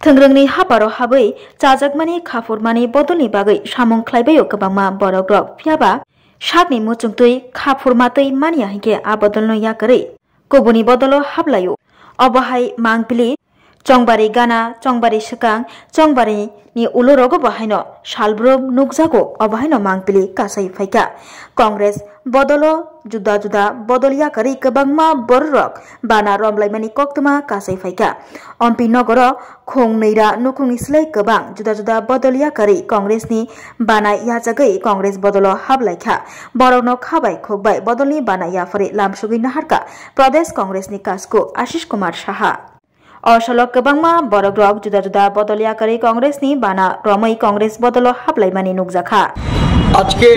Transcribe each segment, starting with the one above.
थोंग्रोंनि हाबारो हाबै चाजाकमानि खाफुरमानि बदलनि बागै सामं ख्लायबायो गोबांमा बरक रक फियाबा सागनि मुचुंतै खाफुरमातै मानिया हिंके आबदलनो याकरै गुबुननि बदलो हाबलायो अबहाय मांगपिलि चंबारी गाना चंबारी सकां चंबारी नि उलुरगो बाहायनो सालब्रब नुकजागो अबहायनो मांगपिलि कासाई फाइका कांग्रेस बदलो जुदा जुदा बदलिया करी गोबांमा बररक बाना रमलायमानि कक्तमा कासाई फाइका अम्पी नगर खों नैरा नुखुंनि स्लै गोबां जुदा जुदा बदलिया करी कांग्रेसनि बाना याजागै कांग्रेस बदलो हाबलायखा बरनो खाबाय खोगबाय बदलनि बाना याफरे लामसुगै नाहारका प्रदेश कांग्रेसनि कासको आशीष कुमार साहा असलक गोबांमा बरक रक जुदा जुदा बदलिया करी कांग्रेसनि बाना रमै कांग्रेस बदलो हाबलायमानि नुकजाखा আজকে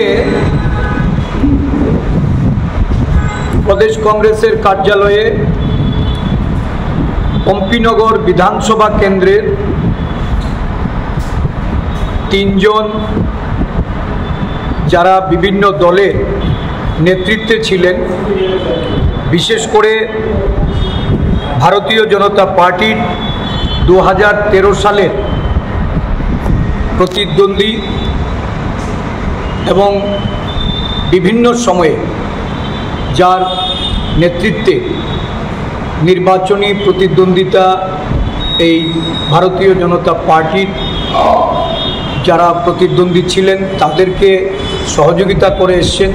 प्रदेश कांग्रेसের কার্যালয়ে অম্পিনগর বিধানসভা কেন্দ্রের তিনজন যারা বিভিন্ন দলের নেতৃত্বে ছিলেন বিশেষ করে ভারতীয় জনতা পার্টির 2013 সালের প্রতিদ্বন্দ্বী এবং বিভিন্ন সময়ে যার নেতৃত্বে নির্বাচনী প্রতিদ্বন্দ্বিতা এই ভারতীয় জনতা পার্টির যারা প্রতিদ্বন্দ্বী ছিলেন তাদেরকে সহযোগিতা করে এসেছেন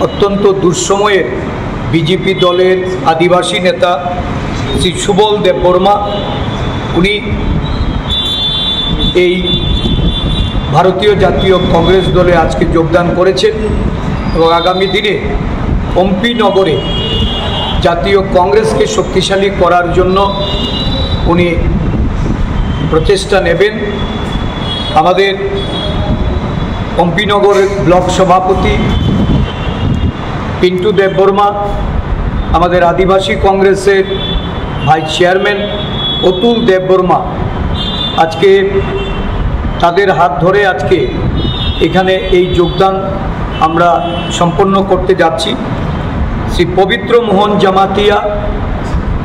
অত্যন্ত দুঃসময়ে বিজেপি দলের আদিবাসী নেতা শ্রী সুবল দেববর্মা উনি এই ভারতীয় জাতীয় কংগ্রেস দলে আজকে যোগদান করেছেন এবং আগামী দিনে অম্পি নগরে জাতীয় কংগ্রেসকে শক্তিশালী করার জন্য উনি প্রচেষ্টা নেবেন আমাদের অম্পি নগরের ব্লক সভাপতি পিন্টু দেববর্মা আমাদের আদিবাসী কংগ্রেসের ভাইস চেয়ারম্যান অতুল দেববর্মা আজকে তাদের হাত ধরে আজকে এখানে এই যোগদান আমরা সম্পন্ন করতে যাচ্ছি শ্রী পবিত্র মোহন জামাতিয়া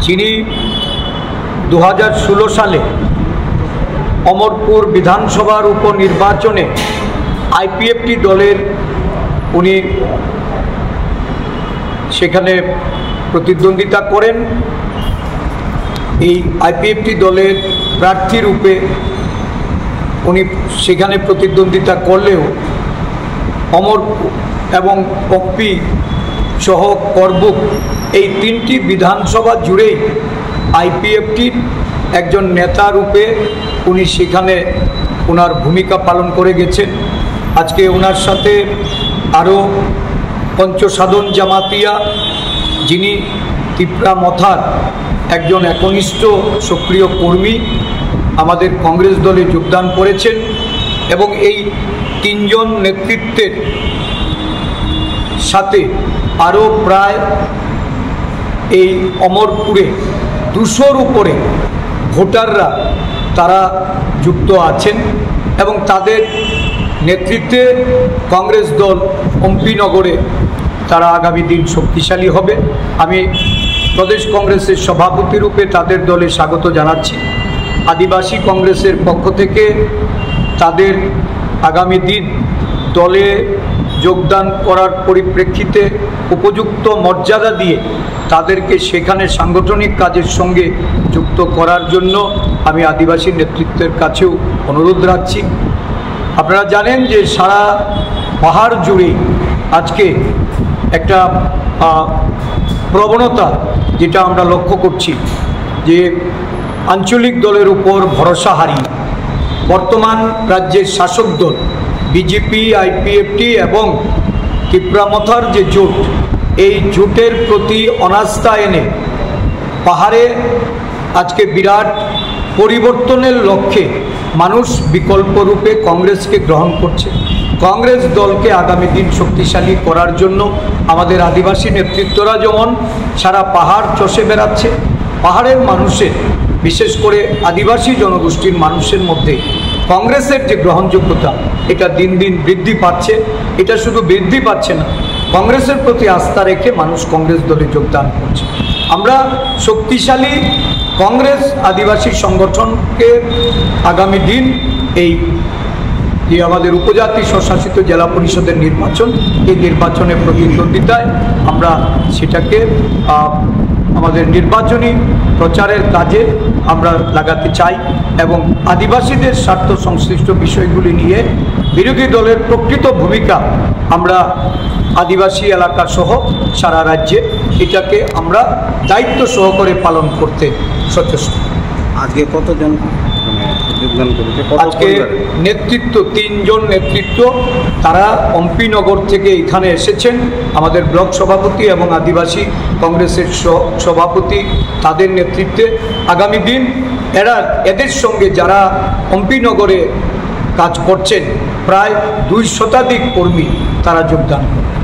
যিনি 2016 সালে অমরপুর বিধানসভার উপনির্বাচনে আইপিএফটি দলের উনি সেখানে প্রতিদ্বন্দ্বিতা করেন এই আইপিএফটি দলের প্রার্থী রূপে উনি সেখানে প্রতিদ্বন্দ্বিতা করলেও অমরপুর এবং পপ্পি সহ করবুক এই তিনটি বিধানসভা জুড়েই আইপিএফটির একজন নেতা রূপে উনি সেখানে ওনার ভূমিকা পালন করে গেছেন আজকে ওনার সাথে আরও পঞ্চসাধন জামাতিয়া যিনি ত্রিপুরা মথার একজন একনিষ্ঠ সক্রিয় কর্মী আমাদের কংগ্রেস দলে যোগদান করেছেন এবং এই তিনজন নেতৃত্বের সাথে আরও প্রায় এই অমরপুরে 200-র উপরে ভোটাররা তারা যুক্ত আছেন এবং তাদের নেতৃত্বে কংগ্রেস দল অম্পিনগরে তারা আগামী দিন শক্তিশালী হবে আমি প্রদেশ কংগ্রেসের সভাপতি রূপে তাদের দলে স্বাগত জানাচ্ছি আদিবাসী কংগ্রেসের পক্ষ থেকে তাদের আগামী দিন দলে যোগদান করার পরিপ্রেক্ষিতে উপযুক্ত মর্যাদা দিয়ে তাদেরকে সেখানে সাংগঠনিক কাজের সঙ্গে যুক্ত করার জন্য আমি আদিবাসী নেতৃত্বের কাছেও অনুরোধ রাখছি আপনারা জানেন যে সারা পাহাড় জুড়ে আজকে একটা প্রবণতা যেটা আমরা লক্ষ্য করছি যে আঞ্চলিক দলের উপর ভরসা হারিয়ে বর্তমান রাজ্যের শাসক দল বিজেপি আইপিএফটি এবং ত্রিপুরা মথার যে জোট এই জোটের প্রতি অনাস্থা এনে পাহাড়ে আজকে বিরাট পরিবর্তনের লক্ষ্যে মানুষ বিকল্প রূপে কংগ্রেসকে গ্রহণ করছে কংগ্রেস দলকে আগামী দিন শক্তিশালী করার জন্য আমাদের আদিবাসী নেতৃত্বরা যেমন সারা পাহাড় চষে বেড়াচ্ছে পাহাড়ের মানুষের বিশেষ করে আদিবাসী জনগোষ্ঠীর মানুষের মধ্যে কংগ্রেসের যে গ্রহণযোগ্যতা এটা দিন দিন বৃদ্ধি পাচ্ছে এটা শুধু বৃদ্ধি পাচ্ছে না কংগ্রেসের প্রতি আস্থা রেখে মানুষ কংগ্রেস দলে যোগদান করছে। আমরা শক্তিশালী কংগ্রেস আদিবাসী সংগঠনকে আগামী দিন এই যে আমাদের উপজাতি স্বশাসিত জেলা পরিষদের নির্বাচন, এই নির্বাচনে প্রতিদ্বন্দ্বিতায় আমরা সেটাকে আমাদের নির্বাচনী প্রচারের কাজে আমরা লাগাতে চাই এবং আদিবাসীদের স্বার্থ সংশ্লিষ্ট বিষয়গুলি নিয়ে বিরোধী দলের প্রকৃত ভূমিকা আমরা আদিবাসী এলাকা সহ সারা রাজ্যে এটাকে আমরা দায়িত্ব সহকারে পালন করতে সচেষ্ট। আজকে কতজন যোগদান করেছে? আজকে নেতৃত্ব 3 জন নেতৃত্ব, তারা অম্পিনগর থেকে এখানে এসেছেন। আমাদের ব্লক সভাপতি এবং আদিবাসী কংগ্রেসের সভাপতি, তাদের নেতৃত্বে আগামী দিন এদের সঙ্গে যারা অম্পিনগরে কাজ করছেন প্রায় 2 শতাধিক কর্মী তারা যোগদান করবেন।